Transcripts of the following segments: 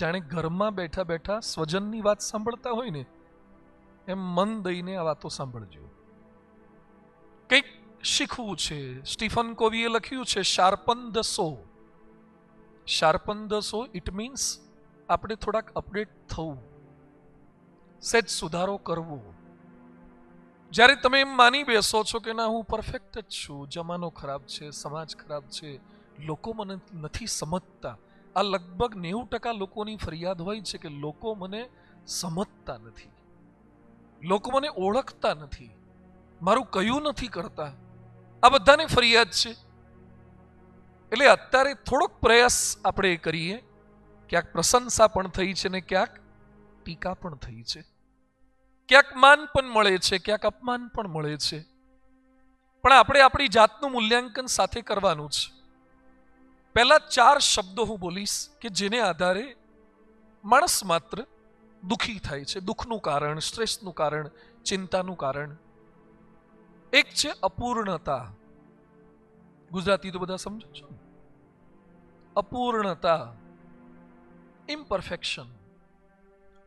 જાણે ઘરમાં બેઠા બેઠા સ્વજનની વાત સાંભળતા હોય ને એમ મન દઈને આ વાતો સાંભળજો. કંઈક શીખવું છે. સ્ટીફન કોવીએ લખ્યું છે sharpen the saw. Sharpen the saw it means આપણે થોડાક અપડેટ થવું, સહેજ સુધારો કરવો. જ્યારે તમે એમ માની બેસો છો કે ના હું પરફેક્ટ જ છું, જમાનો ખરાબ છે, સમાજ ખરાબ છે, લોકો મને નથી સમજતા. આ લગભગ 90% લોકોની ફરિયાદ હોય છે કે લોકો મને સમજતા નથી, લોકો મને ઓળખતા નથી, મારું કયું નથી કરતા. આ બધાને ફરિયાદ છે. એટલે અત્યારે થોડોક પ્રયાસ આપણે કરીએ. ક્યાંક પ્રશંસા પણ થઈ છે ને ક્યાંક ટીકા પણ થઈ છે, ક્યાંક માન પણ મળે છે, ક્યાંક અપમાન પણ મળે છે. પણ આપણે આપણી જાતનું મૂલ્યાંકન સાથે કરવાનું છે. પહેલા 4 શબ્દો હું બોલીશ કે જેને આધારે માણસ માત્ર દુઃખી થાય છે, દુઃખનું કારણ, સ્ટ્રેસનું કારણ, ચિંતાનું કારણ. એક છે અપૂર્ણતા. ગુજરાતી તો બધા સમજો છો. અપૂર્ણતા, ઇમ્પરફેક્શન.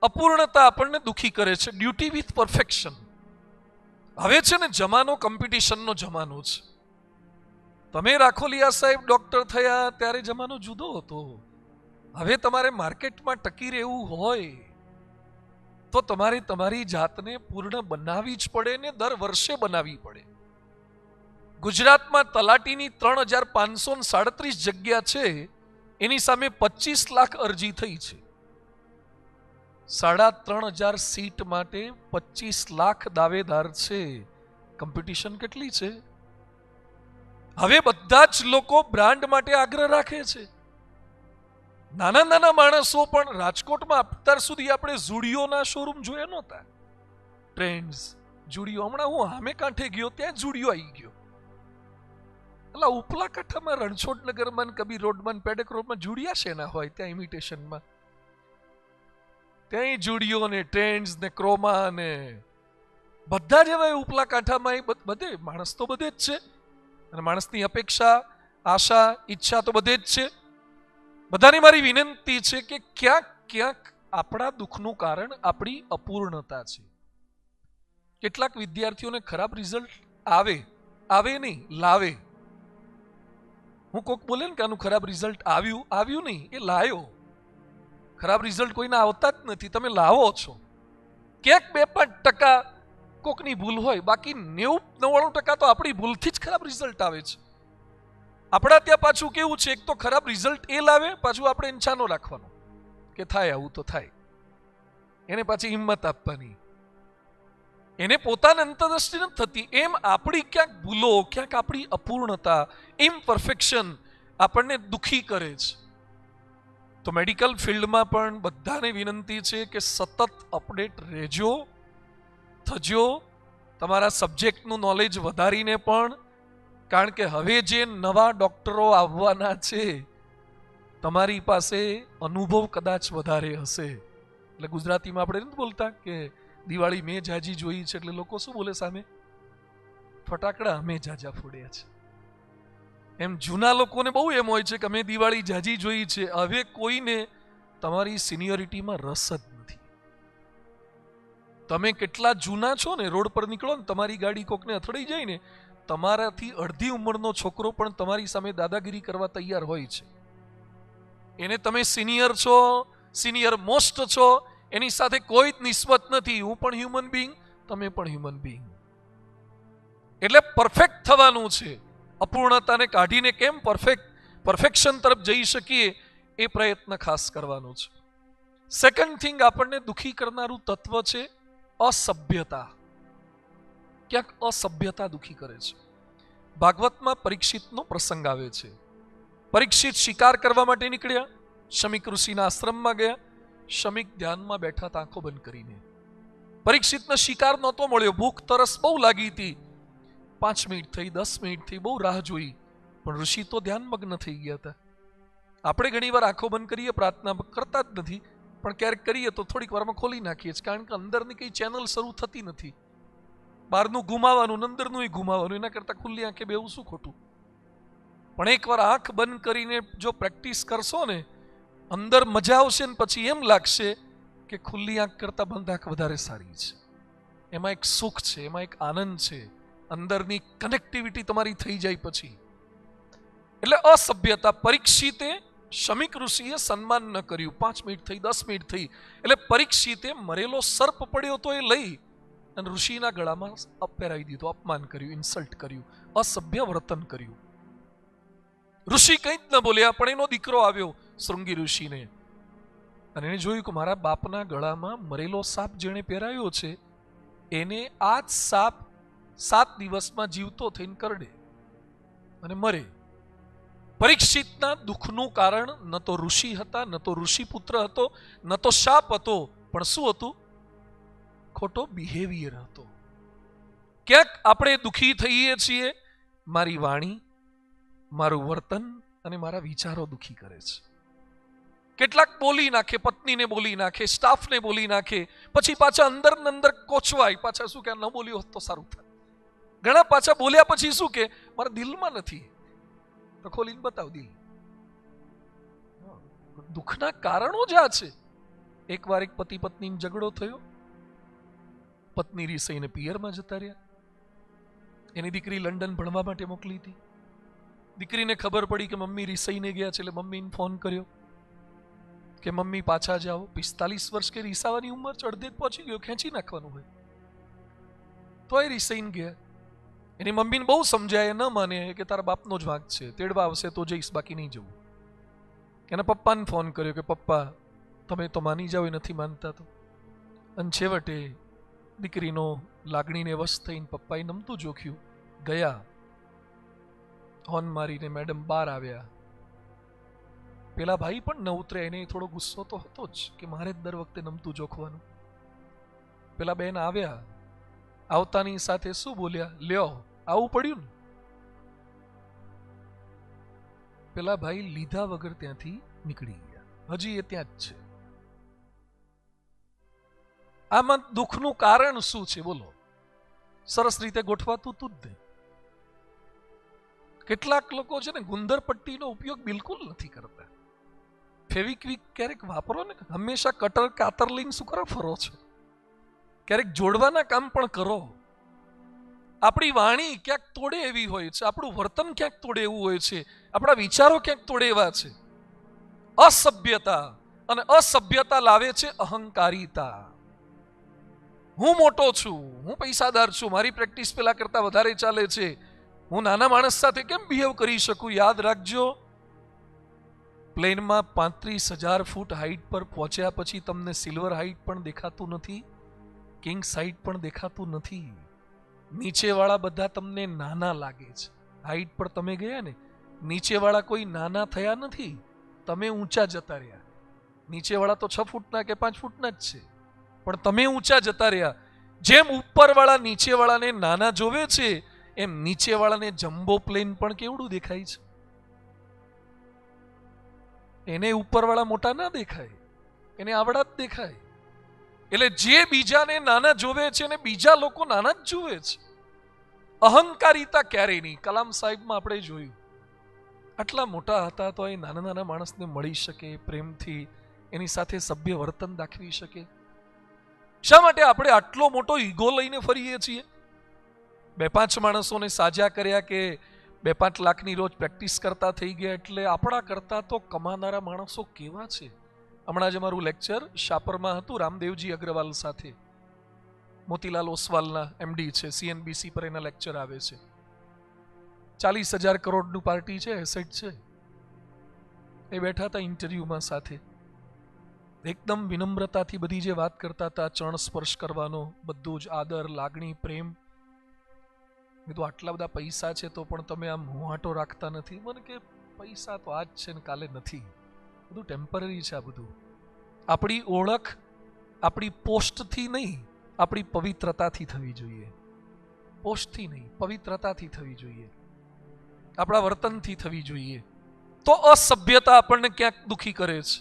અપૂર્ણતા આપણને દુઃખી કરે છે. Duty with perfection. હવે છે ને જમાનો કોમ્પિટિશનનો જમાનો છે. તમે રાખોલિયા સાહેબ ડોક્ટર થયા ત્યારે જમાનો જુદો હતો. હવે તમારે માર્કેટમાં ટકી રહેવું હોય તો તમારે તમારી જાતને પૂર્ણ બનાવવી જ પડે ને દર વર્ષે બનાવવી પડે. ગુજરાતમાં તલાટીની 3537 જગ્યા છે, એની સામે 25 લાખ અરજી થઈ છે. 3500 સીટ માટે 25 લાખ દાવેદાર છે. કોમ્પિટિશન કેટલી છે? હવે બધા જ લોકો બ્રાન્ડ માટે આગ્રહ રાખે છે. નાના નાના માણસો પણ રાજકોટમાં અત્યાર સુધી આપણે ઝુડિયોના શોરૂમ જોયા નહોતા. ટ્રેન્ડ્સ, ઝુડિયો. હમણાં હું હામે કાંઠે ગયો ત્યાં ઝુડિયો આવી ગયો. એટલે ઉપલા કાંઠામાં રણછોડનગરમાં, કબીર રોડમાં, પેડક રોડમાં ઝુડિયા શેના હોય ત્યાં ઇમિટેશનમાં? ત્યાં ઝુડિયો ને ટ્રેન્ડ્સ ને ક્રોમા ને બધા જ હવે ઉપલા કાંઠામાં બધે માણસ તો બધે જ છે. અને માણસની અપેક્ષા, આશા, ઈચ્છા તો બધે જ છે. બધાની મારી વિનંતી છે કે ક્યાંક ક્યાંક આપણા દુઃખનું કારણ આપણી અપૂર્ણતા છે. કેટલાક વિદ્યાર્થીઓને ખરાબ રિઝલ્ટ આવે નહીં, લાવે. હું કોક બોલે ને કે આનું ખરાબ રિઝલ્ટ આવ્યું નહીં, એ લાયો. ખરાબ રિઝલ્ટ કોઈને આવતા જ નથી, તમે લાવો છો. ક્યાંક 2-5% કોકની ભૂલ હોય, બાકી 90-99% તો આપણી ભૂલથી જ ખરાબ રિઝલ્ટ આવે છે. આપણા ત્યાં પાછું કેવું છે, એક તો ખરાબ રિઝલ્ટ એ લાવે, પાછું આપણે ઇન્સાનો રાખવાનો કે થાય આવું તો થાય. એને પાછી હિંમત આપવાની. એને પોતાની અંતરદ્રષ્ટિ નથી થતી. એમ આપણી ક્યાંક ભૂલો, ક્યાંક આપણી અપૂર્ણતા, ઇમ્પરફેક્શન આપણને દુઃખી કરે છે. તો મેડિકલ ફિલ્ડમાં પણ બધાને વિનંતી છે કે સતત અપડેટ રહેજો, થજો. તમારા સબ્જેક્ટનું નોલેજ વધારીને પણ, કારણ કે હવે જે નવા ડોક્ટરો આવવાના છે તમારી પાસે અનુભવ કદાચ વધારે હશે. એટલે ગુજરાતીમાં આપણે નથી બોલતા કે દિવાળી મેં જાજી જોઈ છે, એટલે લોકો શું બોલે સામે? ફટાકડા અમે જાજા ફોડ્યા છે. એમ જૂના લોકોને બહુ એમ હોય છે કે અમે દિવાળી જાજી જોઈ છે. હવે કોઈને તમારી સિનિયોરિટીમાં રસ જ નથી. તમે કેટલા જૂના છો ને, રોડ પર નીકળો ને તમારી ગાડી કોકને અથડાઈ જાય ને, તમારાથી અડધી ઉંમરનો છોકરો પણ તમારી સામે દાદાગીરી કરવા તૈયાર હોય છે. એને તમે સિનિયર છો, સિનિયર મોસ્ટ છો, એની સાથે કોઈ જ નિસ્બત નથી. હું પણ હ્યુમન બીઈંગ, તમે પણ હ્યુમન બીઈંગ. એટલે પરફેક્ટ થવાનું છે. અપૂર્ણતાને કાઢીને કેમ પરફેક્શન તરફ જઈ શકીએ એ પ્રયત્ન ખાસ કરવાનો છે. સેકન્ડ થિંગ આપણને દુઃખી કરનારું તત્વ છે અસભ્યતા. ક્યાંક અસભ્યતા દુઃખી કરે છે. ભાગવતમાં પરીક્ષિતનો પ્રસંગ આવે છે. પરીક્ષિત શિકાર કરવા માટે નીકળ્યા, શમિક ઋષિના આશ્રમમાં ગયા. શમિક ધ્યાનમાં બેઠા આંખો બંધ કરીને. પરીક્ષિતને શિકાર નહોતો મળ્યો, ભૂખ તરસ બહુ લાગી હતી. 5 મિનિટ થઈ, 10 મિનિટ થઈ, બહુ રાહ જોઈ, પણ ઋષિ તો ધ્યાનમગ્ન થઈ ગયા હતા. આપણે ઘણીવાર આંખો બંધ કરીએ, પ્રાર્થના કરતા જ નથી, પણ ક્યારેક કરીએ તો થોડીક વારમાં ખોલી નાખીએ છીએ, કારણ કે અંદરની કઈ ચેનલ શરૂ થતી નથી. બહારનું ગુમાવાનું, અંદરનું ગુમાવાનું, એના કરતાં ખુલ્લી આંખે બેવું શું ખોટું? પણ એકવાર આંખ બંધ કરીને જો પ્રેક્ટિસ કરશો ને, અંદર મજા આવશે ને પછી એમ લાગશે કે ખુલ્લી આંખ કરતા બંધ આંખ વધારે સારી છે. એમાં એક સુખ છે, એમાં એક આનંદ છે, અંદરની કનેક્ટિવિટી તમારી થઈ જાય પછી. એટલે અસભ્યતા. પરીક્ષિતે શમીક ઋષિએ સન્માન ન કર્યું. 5 મિનિટ થઈ, 10 મિનિટ થઈ, એટલે પરીક્ષિતે મરેલો સર્પ પડ્યો તો એ લઈ અને ઋષિના ગળામાં પહેરાવી દીધો. અપમાન કર્યું, ઇન્સલ્ટ કર્યું, અસભ્ય વર્તન કર્યું. ઋષિ કંઈ જ ન બોલ્યા, પણ એનો દીકરો આવ્યો શૃંગી ઋષિને, અને એને જોયું કે મારા બાપના ગળામાં મરેલો સાપ જેણે પહેરાવ્યો છે એને આ જ સાપ 7 દિવસમાં જીવતો થઈને કરડે અને મરે. પરીક્ષિતના દુઃખનું કારણ ન તો ઋષિ હતા, ન તો ઋષિપુત્ર હતો, ન તો શાપ હતો, પણ શું હતું? ખોટો બિહેવિયર હતો. ક્યાંક આપણે દુઃખી થઈએ છીએ, મારી વાણી, મારું વર્તન અને મારા વિચારો દુઃખી કરે છે. કેટલાક બોલી નાખે, પત્નીને બોલી નાખે, સ્ટાફને બોલી નાખે, પછી પાછા અંદર ને અંદર કોચવાય, પાછા શું કે ન બોલ્યો હોત તો સારું થાય. ઘણા પાછા બોલ્યા પછી શું કે મારા દિલમાં નથી, તો ખોલીને બતાવ દિલ. દુઃખના કારણો જ આ છે. એકવાર એક પતિ પત્નીનો ઝઘડો થયો, પત્ની રીસાઈને પિયરમાં જતા રહ્યા. એની દીકરી લંડન ભણવા માટે મોકલી હતી. દીકરીને ખબર પડી કે મમ્મી રીસાઈને ગયા છે, એટલે મમ્મીને ફોન કર્યો કે મમ્મી પાછા જાઓ. 45 વર્ષ કે રીસાવાની ઉંમર છે, અડધે પહોંચી ગયો, ખેંચી નાખવાનું હોય તો એ રીસાઈને ગયા. એની મમ્મીને બહુ સમજાય, ન માને કે તારા બાપનો જ વાંક છે, તેડવા આવશે તો જઈશ, બાકી નહીં જવું. એના પપ્પાને ફોન કર્યો કે પપ્પા તમે તો માની જાઓ, એ નથી માનતા તો. અને છેવટે દીકરીનો લાગણીને વશ થઈને પપ્પાએ નમતું જોખ્યું, ગયા. હોર્ન મારીને મેડમ બહાર આવ્યા. પેલા ભાઈ પણ ન ઉતરે, એને થોડો ગુસ્સો તો હતો જ કે મારે જ દર વખતે નમતું જોખવાનું. પેલા બેન આવ્યા, આવતાની સાથે શું બોલ્યા? લ્યો આવું પડ્યું ને. પેલા ભાઈ લીધા વગર ત્યાંથી નીકળી ગયા. હજી એ ત્યાં જ છે. આમાં દુઃખનું કારણ શું છે બોલો? સરસ રીતે ગોઠવાતું તું જ નહીં. કેટલાક લોકો છે ને ગુંદર પટ્ટીનો ઉપયોગ બિલકુલ નથી કરતા. ફેવિક્વિક ક્યારેક વાપરો ને, હંમેશા કટર કાતર લઈને શું કરો ફરો છો? ક્યારેક જોડવાના કામ પણ કરો. આપણી વાણી ક્યાંક તોડે એવી હોય છે, આપણું વર્તન ક્યાંક તોડે એવું હોય છે, આપણા વિચારો ક્યાંક તોડે એવા છે. અસભ્યતા, અને અસભ્યતા લાવે છે અહંકારિતા. હું મોટો છું, હું પૈસાદાર છું, મારી પ્રેક્ટિસ પેલા કરતા વધારે ચાલે છે, હું નાના માણસ સાથે કેમ બિહેવ કરી શકું? યાદ રાખજો, પ્લેનમાં 35,000 ફૂટ હાઈટ પર પહોંચ્યા પછી તમને સિલ્વર હાઈટ પણ દેખાતું નથી, કિંગ્સ હાઈટ પણ દેખાતું નથી. નીચેવાળા બધા તમને નાના લાગે છે. હાઈટ પર તમે ગયા ને, નીચેવાળા કોઈ નાના થયા નથી, તમે ઊંચા જતા રહ્યા. નીચેવાળા તો 6 ફૂટના કે 5 ફૂટના જ છે, પણ તમે ઊંચા જતા રહ્યા. જેમ ઉપરવાળા નીચેવાળાને નાના જોવે છે, એમ નીચેવાળાને જમ્બો પ્લેન પણ કેવડું દેખાય છે. એને ઉપરવાળા મોટા ના દેખાય, એને આવડા જ દેખાય. એટલે જે બીજાને નાના જોવે છે ને બીજા લોકો નાના જ જુએ છે. અહંકારિતા ક્યારેય નહીં. કલામ સાહેબમાં આપણે જોયું, આટલા મોટા હતા તો એ નાના નાના માણસને મળી શકે, પ્રેમથી એની સાથે સભ્ય વર્તન દાખવી શકે. શા માટે આપણે આટલો મોટો ઈગો લઈને ફરીએ છીએ? 2-5 માણસોને સાજા કર્યા કે 2-5 લાખની રોજ પ્રેક્ટિસ કરતા થઈ ગયા એટલે આપણા કરતા તો કમાનારા માણસો કેવા છે. હમણાં જ અમારું લેક્ચર શાપરમાં હતું રામદેવજી અગ્રવાલ સાથે. મોતીલાલ ઓસવાલના એમડી છે, CNBC પર એના લેક્ચર આવે છે. 40,000 કરોડનું પાર્ટી છે, એસેટ છે. એ બેઠા હતા ઇન્ટરવ્યુમાં સાથે, એકદમ વિનમ્રતાથી બધી જે વાત કરતા હતા, ચરણ સ્પર્શ કરવાનો, બધું જ આદર, લાગણી, પ્રેમ. કીધું આટલા બધા પૈસા છે તો પણ તમે આમ હુંહાટો રાખતા નથી. મને કે પૈસા તો આજ છે ને કાલે નથી, બધું ટેમ્પરરી છે. આ બધું આપણી ઓળખ આપણી પોસ્ટથી નહીં, આપણી પવિત્રતાથી થવી જોઈએ. પોસ્ટથી નહીં, પવિત્રતાથી થવી જોઈએ, આપણા વર્તનથી થવી જોઈએ. તો અસભ્યતા આપણને ક્યાંક દુઃખી કરે છે.